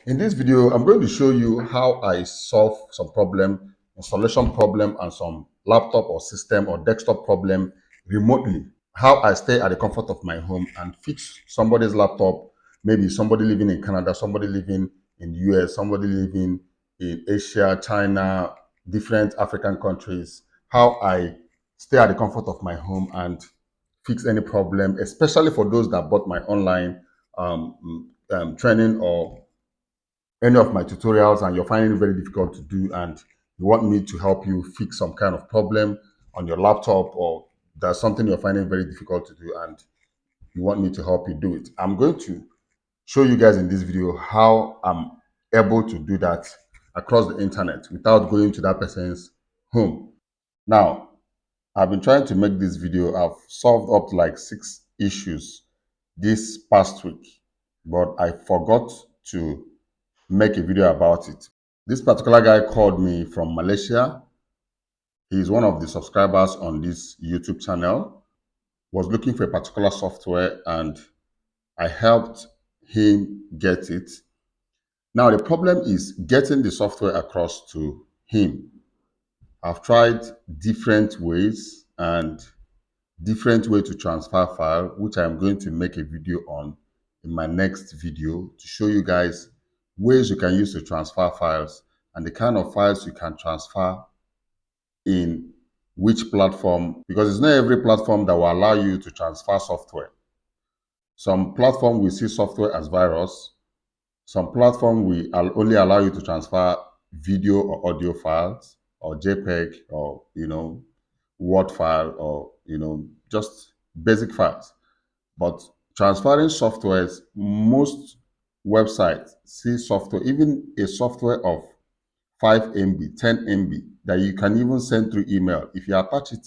In this video, I'm going to show you how I solve some problem, installation problem, and some laptop or system or desktop problem remotely. How I stay at the comfort of my home and fix somebody's laptop, maybe somebody living in Canada, somebody living in the US, somebody living in Asia, China, different African countries. How I stay at the comfort of my home and fix any problem, especially for those that bought my online training or any of my tutorials and you're finding it very difficult to do and you want me to help you fix some kind of problem on your laptop, or there's something you're finding very difficult to do and you want me to help you do it. I'm going to show you guys in this video how I'm able to do that across the internet without going to that person's home. Now, I've been trying to make this video. I've solved up to like 6 issues this past week, but I forgot to make a video about it. This particular guy called me from Malaysia. He's one of the subscribers on this YouTube channel, was looking for a particular software and I helped him get it. Now, the problem is getting the software across to him. I've tried different ways and different way to transfer file, which I'm going to make a video on in my next video to show you guys ways you can use to transfer files and the kind of files you can transfer in which platform, because it's not every platform that will allow you to transfer software. Some platform will see software as virus. Some platform will only allow you to transfer video or audio files or JPEG or, Word file or, just basic files. But transferring softwares, most websites see software, even a software of 5 MB, 10 MB that you can even send through email. If you attach it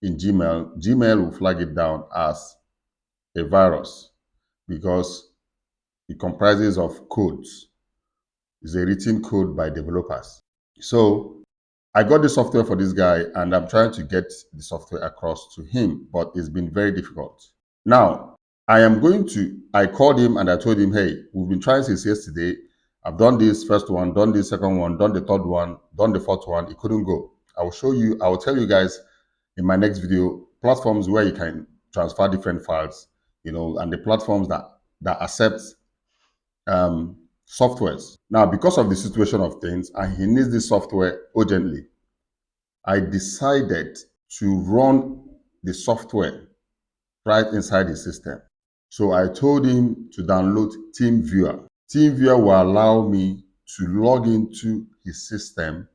in Gmail, Gmail will flag it down as a virus because it comprises of codes. It's a written code by developers. So I got the software for this guy and I'm trying to get the software across to him, but it's been very difficult. Now, I called him and I told him, hey, we've been trying since yesterday. I've done this first one, done this second one, done the third one, done the fourth one. It couldn't go. I will tell you guys in my next video, platforms where you can transfer different files, and the platforms that accept softwares. Now, because of the situation of things, and he needs this software urgently, I decided to run the software right inside the system. So I told him to download Teamviewer. Teamviewer will allow me to log into his system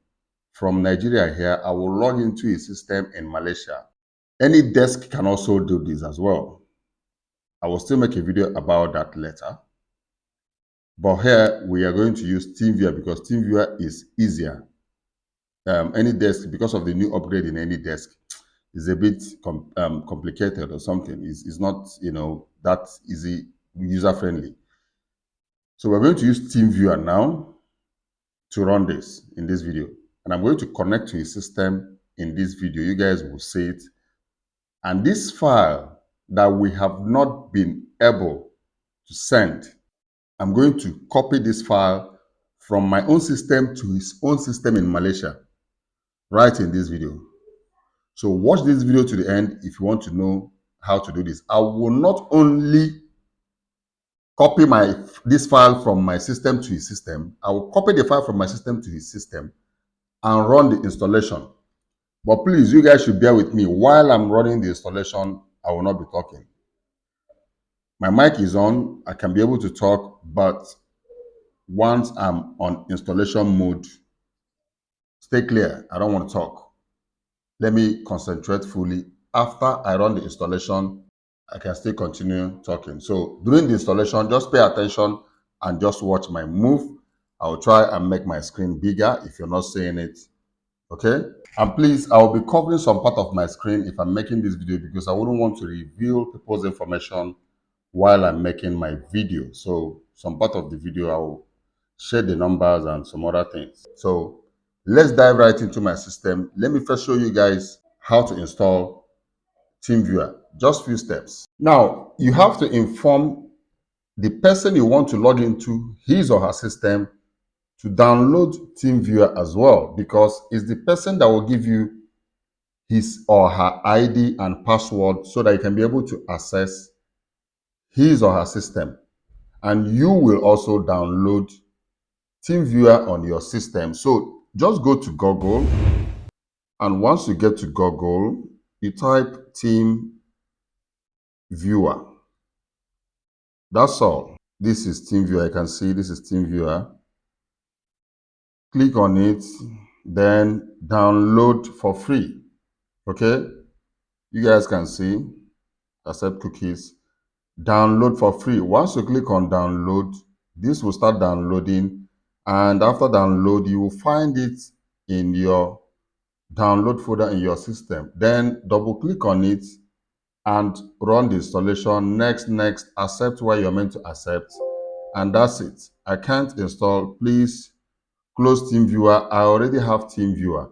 from Nigeria here. I will log into his system in Malaysia. Any desk can also do this as well. I will still make a video about that later. But here we are going to use Teamviewer because Teamviewer is easier. Any desk, because of the new upgrade in any desk, is a bit complicated or something. It's not, that easy, user-friendly. So we're going to use TeamViewer now to run this in this video. And I'm going to connect to his system in this video. You guys will see it. And this file that we have not been able to send, I'm going to copy this file from my own system to his own system in Malaysia, right in this video. So watch this video to the end if you want to know how to do this. I will not only copy this file from my system to his system, I will copy the file from my system to his system and run the installation. But please, you guys should bear with me. While I'm running the installation, I will not be talking. My mic is on, I can be able to talk, but once I'm on installation mode, stay clear, I don't want to talk. Let me concentrate fully. After I run the installation, I can still continue talking. So during the installation, just pay attention and just watch my move. I'll try and make my screen bigger if you're not seeing it. Okay? And please, I'll be covering some part of my screen if I'm making this video because I wouldn't want to reveal people's information while I'm making my video. So some part of the video, I will share the numbers and some other things. So let's dive right into my system. Let me first show you guys how to install TeamViewer. Just few steps. Now, you have to inform the person you want to log into his or her system to download Teamviewer as well, because it's the person that will give you his or her ID and password so that you can be able to access his or her system. And you will also download TeamViewer on your system. So just go to Google, and once you get to Google, you type TeamViewer. That's all. This is TeamViewer. You can see this is TeamViewer. Click on it, then download for free. Okay, you guys can see, accept cookies, download for free. Once you click on download, this will start downloading, and after download you will find it in your download folder in your system. Then double click on it and run the installation. Next, accept what you're meant to accept, and that's it. I can't install. Please close TeamViewer. I already have TeamViewer,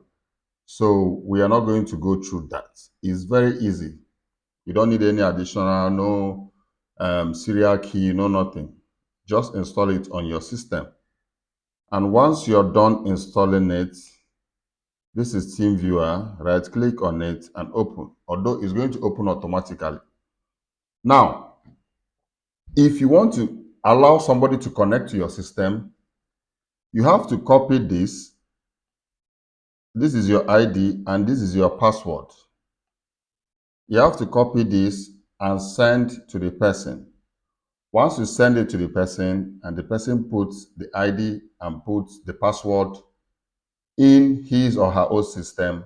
so we are not going to go through that. It's very easy. You don't need any additional, no serial key, no nothing. Just install it on your system. And once you're done installing it, this is TeamViewer. Right click on it and open, although it's going to open automatically. Now, if you want to allow somebody to connect to your system, you have to copy this. This is your ID and this is your password. You have to copy this and send to the person. Once you send it to the person and the person puts the ID and puts the password in his or her own system,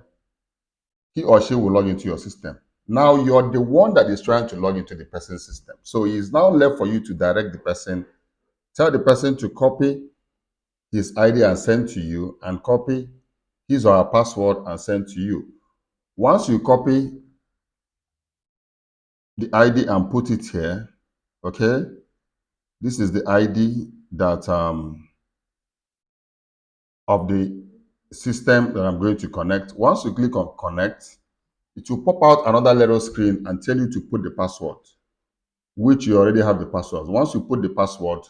he or she will log into your system. Now you're the one that is trying to log into the person's system. So it's now left for you to direct the person, tell the person to copy his ID and send to you, and copy his or her password and send to you. Once you copy the ID and put it here, okay, this is the ID that of the system that I'm going to connect. Once you click on connect, it will pop out another little screen and tell you to put the password, which you already have the password. Once you put the password,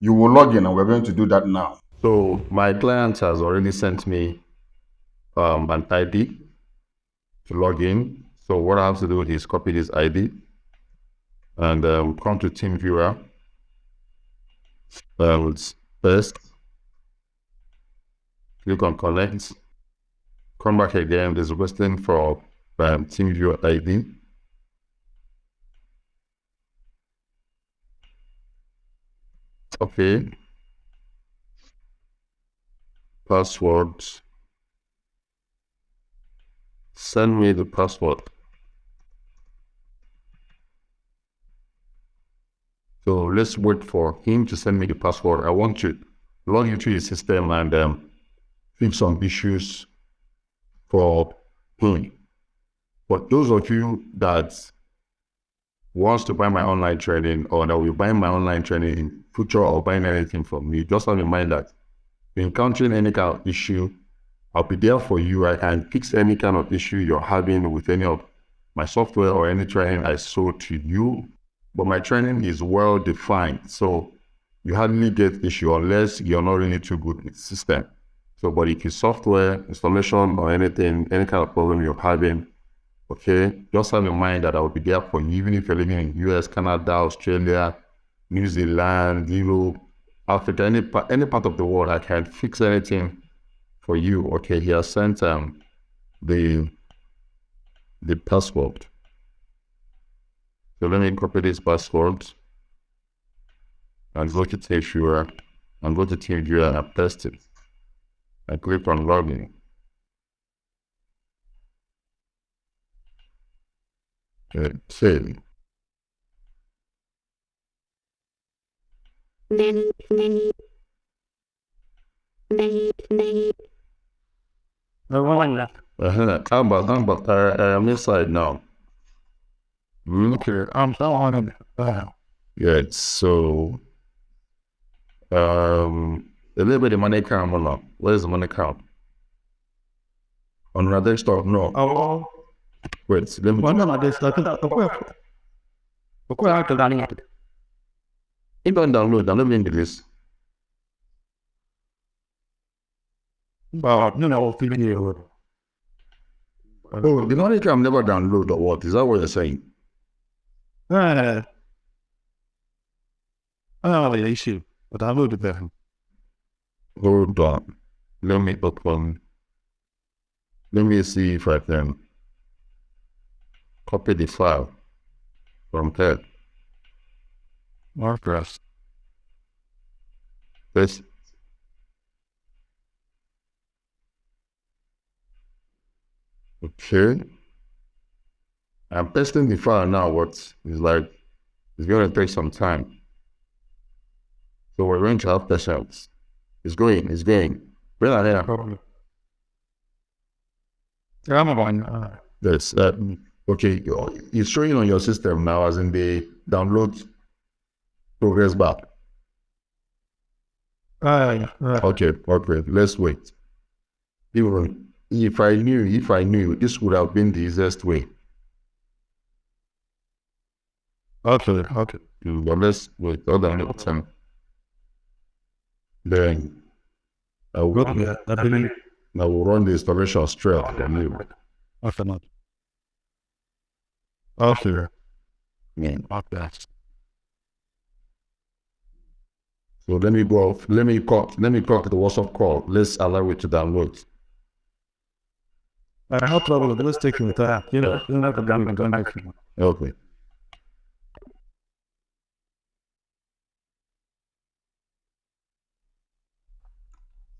you will log in, and we're going to do that now. So my client has already sent me an ID to log in. So what I have to do is copy this ID and come to TeamViewer. First, click on connect. Come back again. There's a question for TeamViewer ID. Okay. Password. Send me the password. So let's wait for him to send me the password. I want to log into his system and fix some issues for him. But those of you that wants to buy my online training, or that will buy my online training in future, or buying anything from me, just have in mind that if you're encountering any kind of issue, I'll be there for you. I can fix any kind of issue you're having with any of my software or any training I sold to you. But my training is well defined, so you hardly get issue unless you're not really too good with the system. So, but if it's software, installation, or anything, any kind of problem you're having, okay, just have in mind that I will be there for you, even if you're living in US, Canada, Australia, New Zealand, Europe, Africa, any part of the world. I can fix anything for you. Okay, he has sent the password. So let me copy this password and go to TeamViewer and go to TeamViewer and paste it. I click on login. Save. How about I am inside now. Okay, I'm so on it. Good. So a little bit of money count along. Where's the money count? On our desktop, no. Oh, wait. Let me. Pokoknya ada tanya. If I download me the list. But, video. Oh, the only can never download or what? Is that what you're saying? Uh, oh, yeah, issue. But I loaded them. Hold on. Let me open. Let me see if I can copy the file from there. WordPress. This. Okay. I'm testing the file now. What is like, it's going to take some time. So we're going to have patience. It's going. Where are they? Probably. Yeah, I'm on. Yes. Okay. It's showing on your system now, as in the download progress bar. Okay. Let's wait. Even if I knew, this would have been the easiest way. Okay. But let's wait. Hold on. Then I will run the installation straight. After not. After. Yeah. Okay. So let me go off. Let me call to the WhatsApp call. Let's allow it to download. I hope that will let's take your time. You know, you'll never done it next one. Okay.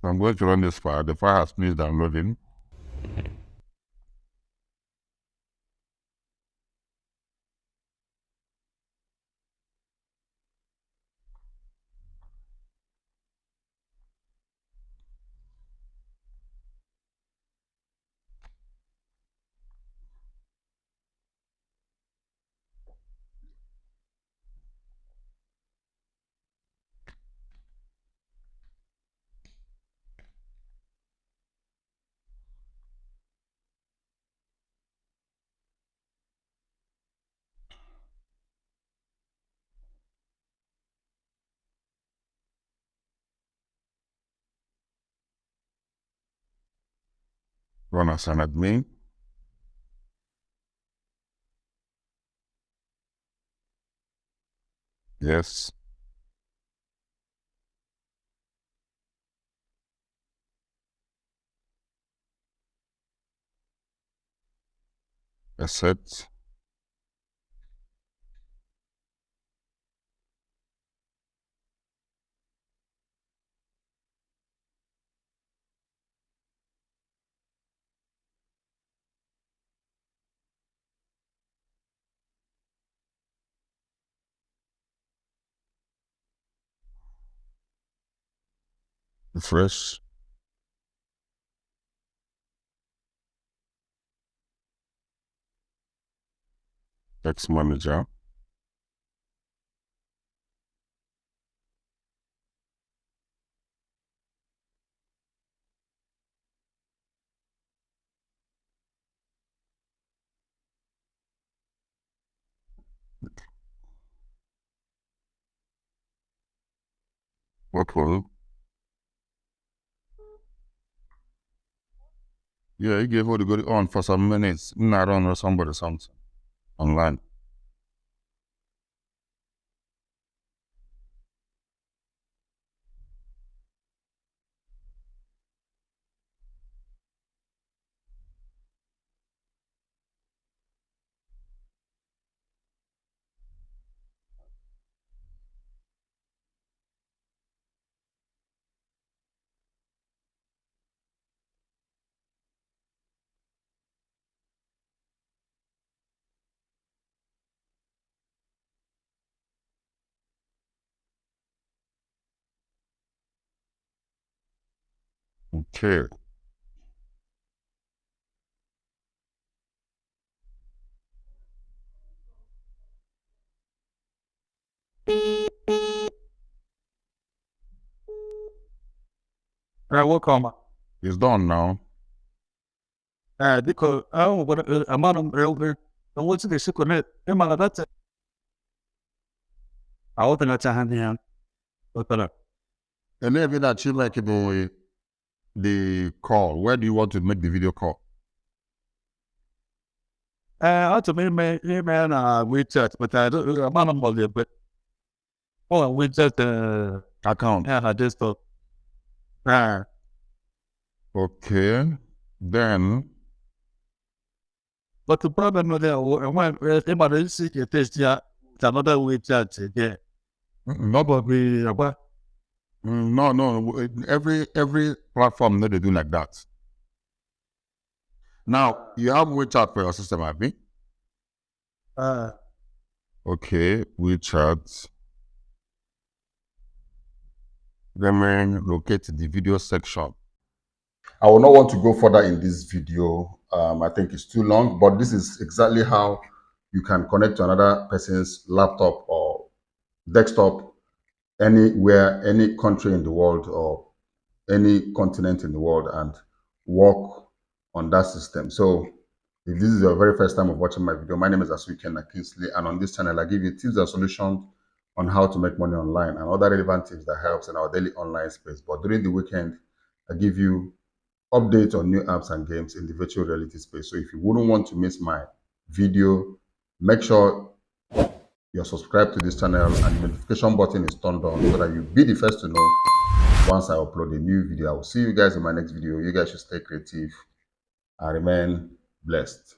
So I'm going to run this file. The file has finished downloading. Run as an admin. Yes. Accept. Refresh. Text manager. What will? Yeah, he gave all the good on for some minutes. Not on or somebody something online. Okay. Right, welcome. It's done now. Because, what, I'm on earlier. And what's the secret? That's it. I open up to hand. Open up. And then that you like the call. Where do you want to make the video call? Also, man, WeChat, but I don't know about it, but WeChat Account. I just thought. Okay. Then But the problem with that, when emergency test, yeah, it's another WeChat, yeah. not Probably, what? no. Every platform that they do like that. Now you have WeChat for your system, I think. Okay, WeChat. Then we locate the video section. I will not want to go further in this video. I think it's too long, but this is exactly how you can connect to another person's laptop or desktop anywhere, any country in the world or any continent in the world and work on that system. So if this is your very first time of watching my video, my name is Asuiken Kingsley, and on this channel, I give you tips and solutions on how to make money online and other relevant tips that helps in our daily online space. But during the weekend, I give you updates on new apps and games in the virtual reality space. So if you wouldn't want to miss my video, make sure you're subscribed to this channel and the notification button is turned on so that you'll be the first to know once I upload a new video. I will see you guys in my next video. You guys should stay creative and remain blessed.